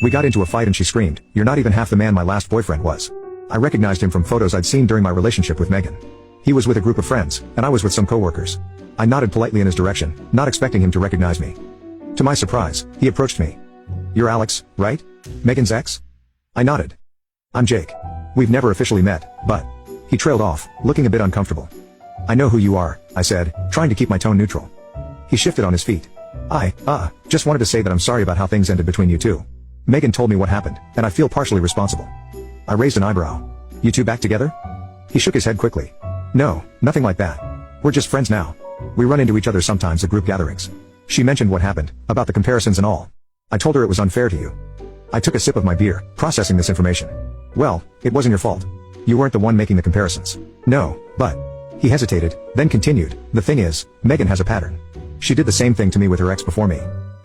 We got into a fight and she screamed, "You're not even half the man my last boyfriend was." I recognized him from photos I'd seen during my relationship with Megan. He was with a group of friends, and I was with some coworkers. I nodded politely in his direction, not expecting him to recognize me. To my surprise, he approached me. "You're Alex, right? Megan's ex?" I nodded. "I'm Jake. We've never officially met, but..." He trailed off, looking a bit uncomfortable. "I know who you are," I said, trying to keep my tone neutral. He shifted on his feet. Just wanted to say that I'm sorry about how things ended between you two. Megan told me what happened, and I feel partially responsible." I raised an eyebrow. "You two back together?" He shook his head quickly. "No, nothing like that. We're just friends now. We run into each other sometimes at group gatherings." She mentioned what happened, about the comparisons and all. I told her it was unfair to you. I took a sip of my beer, processing this information. "Well, it wasn't your fault. You weren't the one making the comparisons." "No, but..." He hesitated, then continued, "The thing is, Megan has a pattern. She did the same thing to me with her ex before me.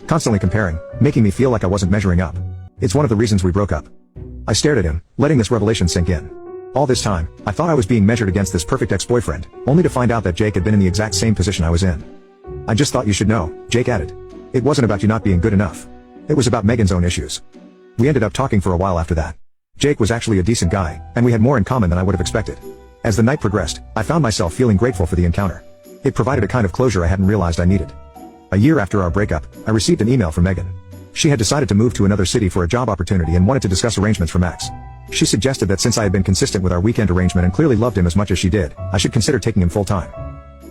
Constantly comparing, making me feel like I wasn't measuring up. It's one of the reasons we broke up." I stared at him, letting this revelation sink in. All this time, I thought I was being measured against this perfect ex-boyfriend, only to find out that Jake had been in the exact same position I was in. "I just thought you should know," Jake added. "It wasn't about you not being good enough. It was about Megan's own issues." We ended up talking for a while after that. Jake was actually a decent guy, and we had more in common than I would have expected. As the night progressed, I found myself feeling grateful for the encounter. It provided a kind of closure I hadn't realized I needed. A year after our breakup, I received an email from Megan. She had decided to move to another city for a job opportunity and wanted to discuss arrangements for Max. She suggested that since I had been consistent with our weekend arrangement and clearly loved him as much as she did, I should consider taking him full-time.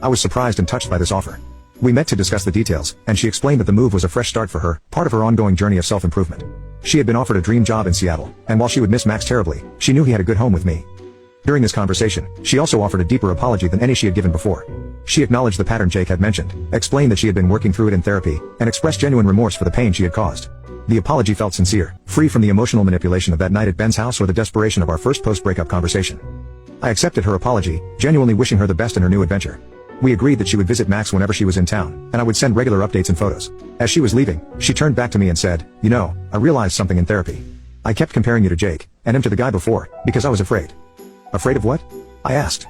I was surprised and touched by this offer. We met to discuss the details, and she explained that the move was a fresh start for her, part of her ongoing journey of self-improvement. She had been offered a dream job in Seattle, and while she would miss Max terribly, she knew he had a good home with me. During this conversation, she also offered a deeper apology than any she had given before. She acknowledged the pattern Jake had mentioned, explained that she had been working through it in therapy, and expressed genuine remorse for the pain she had caused. The apology felt sincere, free from the emotional manipulation of that night at Ben's house or the desperation of our first post-breakup conversation. I accepted her apology, genuinely wishing her the best in her new adventure. We agreed that she would visit Max whenever she was in town, and I would send regular updates and photos. As she was leaving, she turned back to me and said, "You know, I realized something in therapy. I kept comparing you to Jake, and him to the guy before, because I was afraid." "Afraid of what?" I asked.